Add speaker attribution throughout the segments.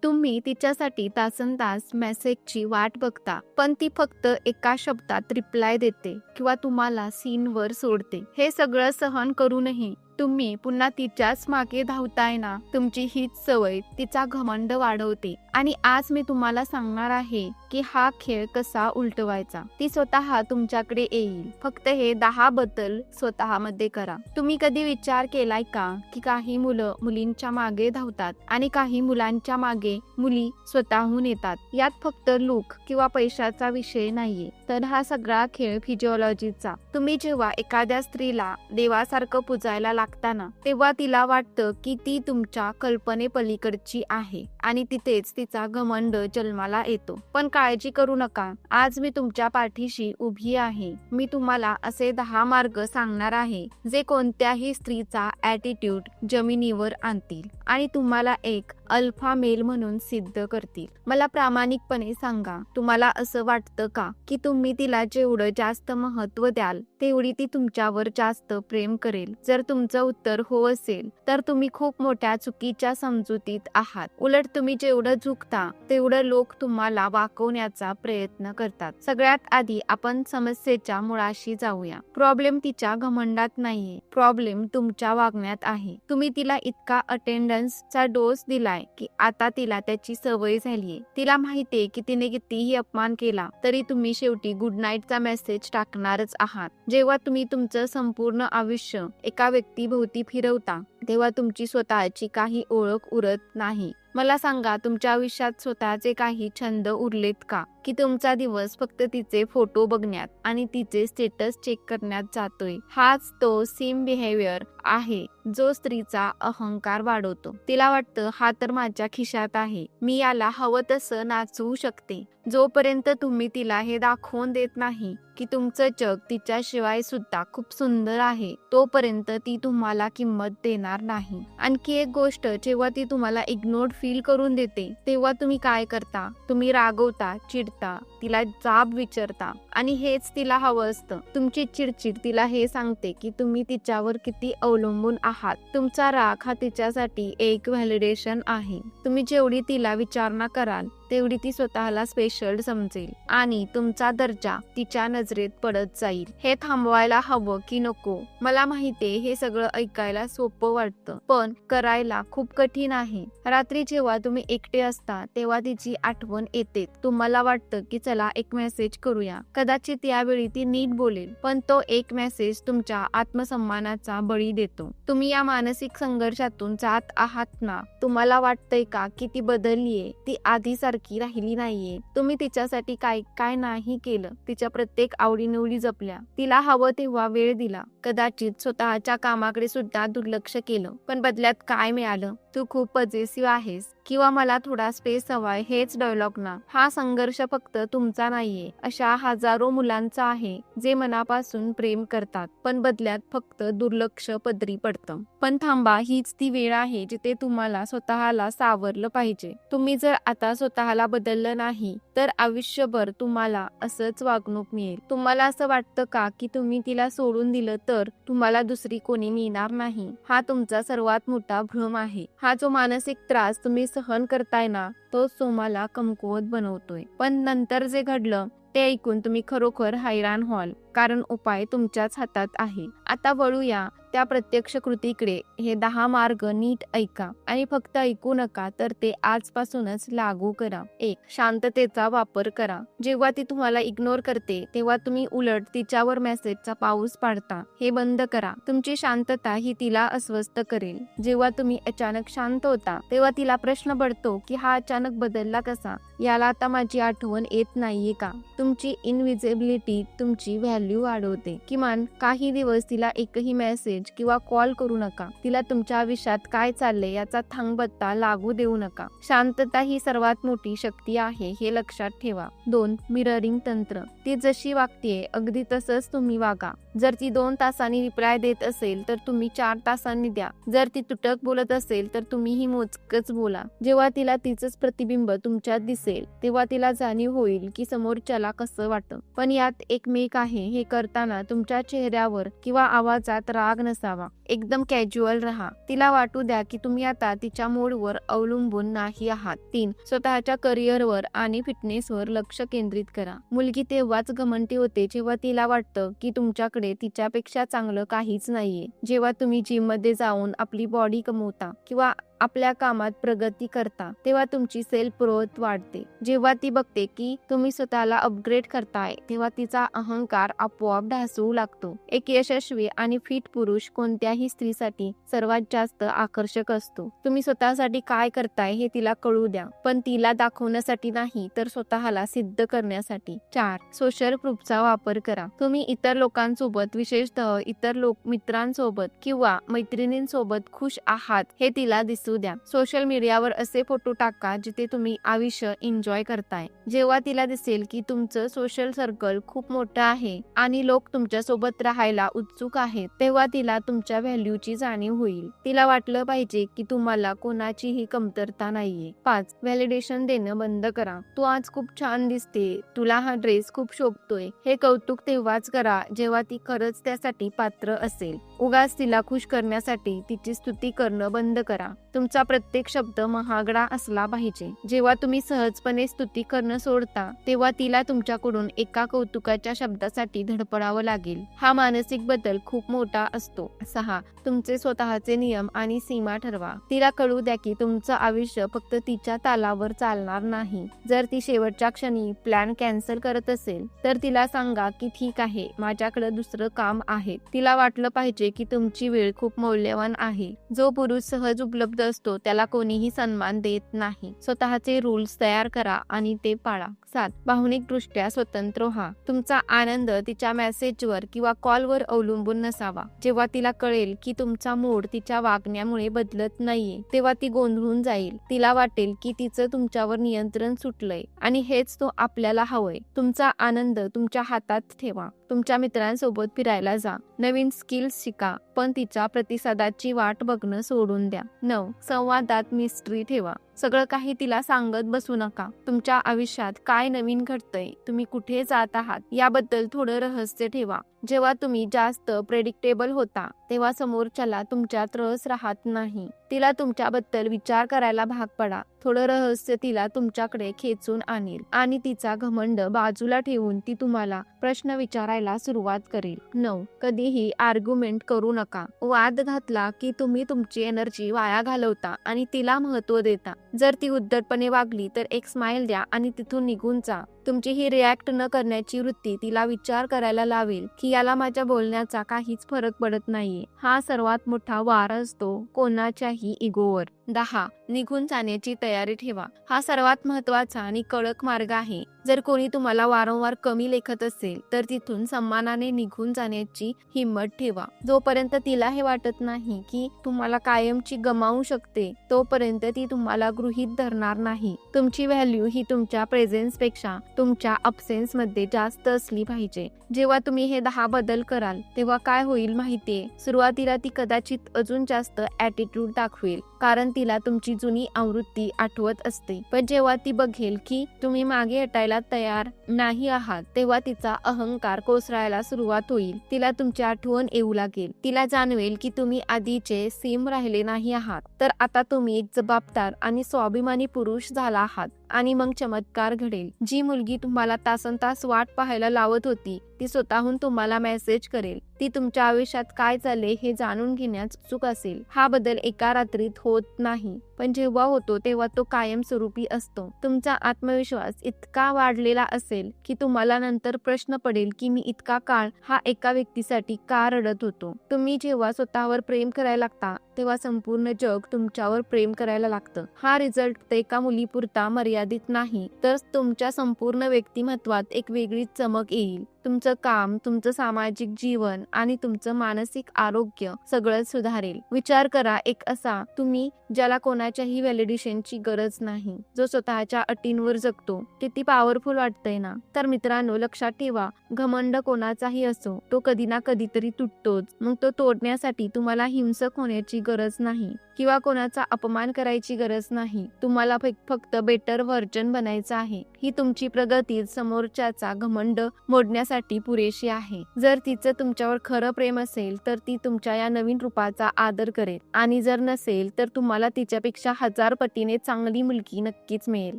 Speaker 1: तुम्ही तिच्यासाठी तासनतास मेसेजची वाट बघता, पण ती फक्त एका शब्दात रिप्लाय देते किंवा तुम्हाला सीनवर सोडते. हे सगळं सहन करूनही तुम्ही पुन्हा तिच्याच मागे धावताय ना. तुमची हीच सवय तिचा घमंड वाढवते. आणि आज मी तुम्हाला सांगणार आहे की हा खेळ कसा उलटवायचा. ती स्वतः तुमच्याकडे येईल. फक्त हे 10 बदल स्वतःमध्ये करा. तुम्ही कधी विचार केलाय का की काही मुलं मुलींच्या मागे धावतात आणि काही मुलांच्या मागे मुली स्वतःहून येतात. यात फक्त लूक किंवा पैशाचा विषय नाहीये, तर हा सगळा खेळ फिजिओलॉजीचा. तुम्ही जेव्हा एखाद्या स्त्रीला देवासारखं पूजायला लागताना, तेव्हा तिला वाटतं की ती तुमच्या कल्पनेपलीकडची आहे आणि तिथेच तिचा घमंड जन्माला येतो. पण काळजी करू नका, आज मी तुमच्या पाठीशी उभी आहे. मी तुम्हाला असे 10 मार्ग सांगणार आहे जे कोणत्याही स्त्रीचा ॲटिट्यूड जमिनीवर आणतील आणि तुम्हाला एक अल्फा मेल म्हणून सिद्ध करतील. मला प्रामाणिकपणे सांगा, तुम्हाला असं वाटतं का की तुम्ही तिला जेवढं जास्त महत्त्व द्याल तेवढी ती तुमच्यावर जास्त प्रेम करेल? जर तुमचं उत्तर हो असेल तर तुम्ही खूप मोठ्या चुकीच्या समजुतीत आहात. उलट तुम्ही जेवढं झुकता तेवढं लोक तुम्हाला वाकवण्याचा प्रयत्न करतात. सगळ्यात आधी आपण समस्येच्या मुळाशी जाऊया. प्रॉब्लेम तिच्या घमंडात नाहीये, प्रॉब्लेम तुमच्या वागण्यात आहे. तुम्ही तिला इतका अटेंडन्सचा डोस दिलाय की आता तिला त्याची सवय झालीये. तिला माहितीये की तिने कितीही अपमान केला तरी तुम्ही शेवटी गुड नाईटचा मेसेज टाकणारच आहात. जेव्हा तुम्ही तुमचं संपूर्ण आयुष्य एका व्यक्तीभोवती फिरवता तेव्हा तुमची स्वतःची काही ओळख उरत नाही. मला सांगा, तुमच्या आयुष्यात स्वतःचे काही छंद उरलेत का? की तुमचा दिवस फक्त तिचे फोटो बघण्यात आणि तिचे स्टेटस चेक करण्यात जातोय? हाच तो सेम बिहेवियर आहे जो स्त्रीचा अहंकार वाढवतो. तिला वाटतं हा तर माझ्या खिशात आहे, मी याला हवं तसं नाचवू शकते. जोपर्यंत तुम्ही तिला हे दाखवून देत नाही की तुमचं जग तिच्याशिवाय सुद्धा खूप सुंदर आहे, तोपर्यंत ती तुम्हाला किंमत देणार नाही. आणखी एक गोष्ट, जेव्हा ती तुम्हाला इग्नोर्ड फील करून देते तेव्हा तुम्ही काय करता? तुम्ही रागवता, चिडता, तिला जाब विचारता आणि हेच तिला हवं असतं. तुमची चिडचिड तिला हे सांगते की तुम्ही तिच्यावर किती अवलंबून आहात. तुमचा राग हा तिच्यासाठी एक व्हॅलिडेशन आहे. तुम्ही जेवढी तिला विचारणा कराल तेवढी ती स्वतःला स्पेशल समजेल आणि तुमचा दर्जा तिच्या नजरेत पडत जाईल. हे थांबवायला हवं की नको? मला माहितीये हे सगळं ऐकायला सोपं वाटतं, पण करायला खूप कठीण आहे. रात्री जेव्हा तुम्ही एकटे असता तेव्हा तिची आठवण येते. तुम्हाला वाटतं की चला एक मेसेज करूया. कदाचित यावेळी ती नीट बोलेल, पण तो एक मेसेज तुमच्या आत्मसन्मानाचा बळी देतो. तुम्ही या मानसिक संघर्षातून जात आहात ना? तुम्हाला वाटतंय का की ती बदललीये, ती आधीसारखी राहिली नाहीये? तुम्ही तिच्यासाठी काय काय नाही केलं, तिच्या प्रत्येक आवडीनिवडी जपल्या, तिला हवं तेव्हा वेळ दिला, कदाचित स्वतःच्या कामाकडे सुद्धा दुर्लक्ष केलं, पण बदल्यात काय मिळालं? तू खूप पॉझिटिव्ह आहेस किंवा मला थोडा स्पेस हवाय, हेच डायलॉग ना. हा संघर्ष फक्त तुमचा नाहीये, अशा हजारो मुलांचा आहे जे मनापासून प्रेम करतात पण बदल्यात फक्त दुर्लक्ष पदरी पडतं. पण थांबा, हीच ती वेळ आहे जिथे तुम्हाला स्वतःला सावरलं पाहिजे. तुम्ही जर आता स्वतःला बदललं नाही तर आयुष्यभर तुम्हाला असंच वागणूक मिळेल. तुम्हाला असं वाटतं का की तुम्ही तिला सोडून दिलं तर तुम्हाला दुसरी कोणी मिळणार नाही? हा तुमचा सर्वात मोठा भ्रम आहे. हा जो मानसिक त्रास तुम्ही सहन करताय ना, तोच तुम्हाला कमकुवत बनवतोय. पण नंतर जे घडलं ते ऐकून तुम्ही खरोखर हैराण व्हाल, कारण उपाय तुमच्याच हातात आहे. आता वळूया त्या प्रत्यक्ष कृतीकडे. हे 10 मार्ग नीट ऐका आणि फक्त ऐकू नका, तर ते आजपासूनच लागू करा. 1. शांततेचा वापर करा. जेव्हा ती तुम्हाला इग्नोर करते तेव्हा तुम्ही उलट तिच्यावर मेसेजचा पाऊस पाडता. हे बंद करा. तुमची शांतता ही तिला अस्वस्थ करेल. जेव्हा तुम्ही अचानक शांत होता तेव्हा तिला प्रश्न पडतो की हा अचानक बदलला कसा? याला आता माझी आठवण येत नाहीये का? तुमची इनविजिबिलिटी तुमची व्हॅल्यू वाढवते. किमान काही दिवस तिला एकही मेसेज किंवा कॉल करू नका. तिला तुमच्या आयुष्यात काय चाललंय याचा थांगपत्ता लागू देऊ नका. शांतता ही सर्वात मोठी शक्ती आहे, हे लक्षात ठेवा. 2. मिररिंग तंत्र. ती जशी वागतेय अगदी तसंच तुम्ही वागा. जर ती 2 तासांनी रिप्लाय देत असेल तर तुम्ही 4 तासांनी द्या. जर ती तुटक बोलत असेल तर तुम्हीही मोजकच बोला. जेव्हा तिला तिचंच प्रतिबिंब तुमच्यात दिसेल तेव्हा तिला जाणीव होईल की समोरच्याला कसं वाटतं. पण यात एक मेक आहे, हे करताना तुमच्या चेहऱ्यावर किंवा आवाजात राग नसावा. एकदम कॅज्युअल राहा. तिला वाटू द्या की तुम्ही आता तिच्या मूडवर अवलंबून नाही आहात. 3. स्वतःच्या करिअरवर आणि फिटनेसवर लक्ष केंद्रित करा. मुलगी तेव्हाच घमंडी होते जेव्हा तिला वाटतं की तुमच्याकडे तिच्यापेक्षा चांगलं काहीच नाहीये. जेव्हा तुम्ही जिममध्ये जाऊन आपली बॉडी कमवता किंवा आपल्या कामात प्रगती करता तेव्हा तुमची सेल्फ ग्रोथ वाढते. जेव्हा ती बघते की तुम्ही स्वतःला अपग्रेड करताय तेव्हा तिचा अहंकार आपोआप ढासळू लागतो. एक यशस्वी आणि फिट पुरुष कोणत्याही स्त्रीसाठी सर्वात जास्त आकर्षक असतो. तुम्ही स्वतःसाठी काय करताय हे तिला कळू द्या, पण तिला दाखवण्यासाठी नाही तर स्वतःला सिद्ध करण्यासाठी. 4. सोशल प्रूफचा वापर करा. तुम्ही इतर लोकांसोबत, विशेषतः इतर मित्रांसोबत किंवा मैत्रिणींसोबत खुश आहात हे तिला दिसू द्या. सोशल मीडियावर असे फोटो टाका जिथे तुम्ही आयुष्य एन्जॉय करताय. जेव्हा तिला दिसेल की तुमचं सोशल सर्कल खूप मोठं आहे आणि लोक तुमच्या सोबत राहायला उत्सुक आहेत तेव्हा तिला तुमच्या व्हॅल्यूची जाणीव होईल. तिला वाटलं पाहिजे की तुम्हाला कोणाचीही कमतरता नाहीये. 5. व्हॅलिडेशन देणं बंद करा. तू आज खूप छान दिसते, तुला हा ड्रेस खूप शोभतोय, हे कौतुक तेव्हाच करा जेव्हा ती खरंच त्यासाठी पात्र असेल. उगाच तिला खुश करण्यासाठी तिची स्तुती करणं बंद करा. तुमचा प्रत्येक शब्द महागडा असला पाहिजे. जेव्हा तुम्ही सहजपणे स्तुती करणं सोडता तेव्हा तिला तुमच्याकडून एका कौतुकाच्या शब्दासाठी धडपडावं लागेल. हा मानसिक बदल खूप मोठा असतो. 6. तुमचे स्वतःचे नियम आणि सीमा ठरवा. तिला कळू द्या की तुमचं आयुष्य फक्त तिच्या तालावर चालणार नाही. जर ती शेवटच्या क्षणी प्लॅन कॅन्सल करत असेल तर तिला सांगा की ठीक आहे, माझ्याकडे दुसरं काम आहे. तिला वाटलं पाहिजे की तुमची वेळ खूप मौल्यवान आहे. जो पुरुष सहज उपलब्ध असतो त्याला कोणीही सन्मान देत नाही. स्वतःचे रूल्स तयार करा आणि ते पाळा. 7. भावनिकदृष्ट्या स्वतंत्र व्हा. तुमचा आनंद तिच्या मेसेजवर किंवा कॉलवर अवलंबून नसावा. जेव्हा तिला कळेल की तुमचा मूड तिच्या वागण्यामुळे बदलत नाहीये तेव्हा ती गोंधळून जाईल. तिला वाटेल की तिचं तुमच्यावर नियंत्रण सुटलंय आणि हेच तो आपल्याला हवंय. तुमचा आनंद तुमच्या हातात ठेवा. तुमच्या मित्रांसोबत फिरायला जा. नवीन स्किल्स शिका, पण तिच्या प्रतिसादाची वाट बघणं सोडून द्या. 9. संवादात मिस्ट्री ठेवा. सगळं काही तिला सांगत बसू नका. तुमच्या आयुष्यात काय नवीन घडतंय, तुम्ही कुठे जात आहात याबद्दल थोडं रहस्य ठेवा. जेव्हा तुम्ही जास्त प्रेडिक्टेबल होता तेव्हा समोरच्याला तुमच्यात रस राहत नाही. तिला तुमच्याबद्दल विचार करायला भाग पडा. थोडं रहस्य तिला तुमच्याकडे खेचून आणेल आणि तिचा घमंड बाजूला ठेवून ती तुम्हाला प्रश्न विचारायला सुरुवात करेल. 9. कधीही आर्ग्युमेंट करू नका. वाद घातला की तुम्ही तुमची एनर्जी वाया घालवता आणि तिला महत्त्व देता. जर ती उद्धटपणे वागली तर एक स्माइल द्या आणि तिथून निघून जा. तुमची ही रिॲक्ट न करण्याची वृत्ती तिला विचार करायला लावेल की याला माझ्या बोलण्याचा काहीच फरक पडत नाहीये. हा सर्वात मोठा वार असतो कोणाच्याही इगोवर. 10. निघून जाण्याची तयारी ठेवा. हा सर्वात महत्त्वाचा आणि कडक मार्ग आहे. जर कोणी तुम्हाला वारंवार कमी लेखत असेल तर तिथून सन्मानाने निघून जाण्याची हिंमत ठेवा. जोपर्यंत तिला हे वाटत नाही की तुम्हाला कायमची गमावू शकते तोपर्यंत ती तुम्हाला गृहीत धरणार नाही. तुमची व्हॅल्यू ही तुमच्या प्रेझेन्सपेक्षा तुमच्या अब्सेन्स मध्ये जास्त असली पाहिजे. जेव्हा तुम्ही हे 10 बदल कराल तेव्हा काय होईल माहितीये, सुरुवातीला ती कदाचित अजून जास्त ॲटिट्यूड दाखवेल कारण तिला तुमची जुनी आवृत्ती आठवत असते. पण जेव्हा ती बघेल की तुम्ही मागे हटायला तयार नाही आहात तेव्हा तिचा अहंकार कोसळायला सुरुवात होईल. तिला तुमची आठवण येऊ लागेल. तिला जाणवेल की तुम्ही आधीचे सेम राहिले नाही आहात, तर आता तुम्ही एक जबाबदार आणि स्वाभिमानी पुरुष झाला आहात. आणि मग चमत्कार घडेल. जी मुलगी तुम्हाला तासनतास वाट पाहायला लावत होती ती स्वतःहून तुम्हाला मेसेज करेल. ती तुमच्या आयुष्यात काय चालले हे जाणून घेण्यास उत्सुक असेल. हा बदल एका रात्रीत होत नाही, पण जेव्हा होतो तेव्हा तो कायमस्वरूपी असतो. तुमचा आत्मविश्वास इतका वाढलेला असेल की तुम्हाला नंतर प्रश्न पडेल की मी इतका काळ हा एका व्यक्तीसाठी का रडत होतो. तुम्ही जेव्हा स्वतःवर प्रेम करायला लागता तेव्हा संपूर्ण जग तुमच्यावर प्रेम करायला लागतं. हा रिझल्ट फक्त एका मुलीपुरता मर्यादित नाही, तर तुमच्या संपूर्ण व्यक्तिमत्वात एक वेगळीच चमक येईल. तुमचं काम, तुमचं सामाजिक जीवन आणि तुमचं मानसिक आरोग्य सगळं सुधारेल. विचार करा, एक असा तुम्ही ज्याला कोणाच्याही व्हॅलिडेशनची गरज नाही, जो स्वतःच्या अटींवर जगतो. किती पॉवरफुल वाटतंय ना? तर मित्रांनो, लक्षात ठेवा, घमंड कोणाचाही असो, तो कधी ना कधीतरी तुटतोच. मग तो तोडण्यासाठी तुम्हाला हिंसक होण्याची गरज नाही किंवा कोणाचा अपमान करायची गरज नाही. तुम्हाला फक्त बेटर व्हर्जन बनायचं आहे. ही तुमची प्रगती समोरच्याचा घमंड मोडण्यासाठी पुरेशी आहे. जर तिचं तुमच्यावर खरं प्रेम असेल तर ती तुमच्या या नवीन रूपाचा आदर करेल, आणि जर नसेल तर तुम्हाला तिच्यापेक्षा 1000 पटीने चांगली मुलगी नक्कीच मिळेल.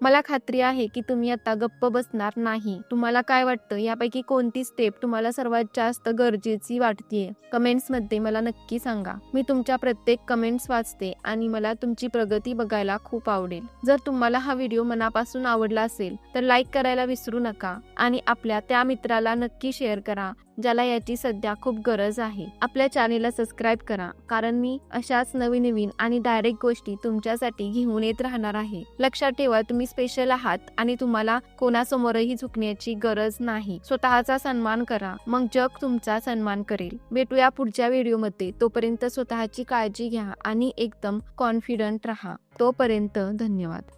Speaker 1: मला खात्री आहे की तुम्ही आता गप्प बसणार नाही. तुम्हाला काय वाटतं, यापैकी कोणती स्टेप तुम्हाला सर्वात जास्त गरजेची वाटतेय? कमेंट्स मध्ये मला नक्की सांगा. मी तुमच्या प्रत्येक कमेंट्स वाचते आणि मला तुमची प्रगती बघायला खूप आवडेल. जर तुम्हाला हा व्हिडिओ मनापासून आवडला असेल तर लाईक करायला विसरू नका आणि आपल्या त्या मित्राला नक्की शेअर करा ज्याला याची सध्या खूप गरज आहे. आपल्या चॅनेलला सबस्क्राईब करा, कारण मी अशाच नवीन आणि डायरेक्ट गोष्टी तुमच्यासाठी घेऊन येत राहणार आहे. लक्षात ठेवा, तुम्ही स्पेशल आहात आणि तुम्हाला कोणासमोरही झुकण्याची गरज नाही. स्वतःचा सन्मान करा, मग जग तुमचा सन्मान करेल. भेटूया पुढच्या व्हिडिओमध्ये. तोपर्यंत स्वतःची काळजी घ्या आणि एकदम कॉन्फिडंट राहा. तोपर्यंत धन्यवाद.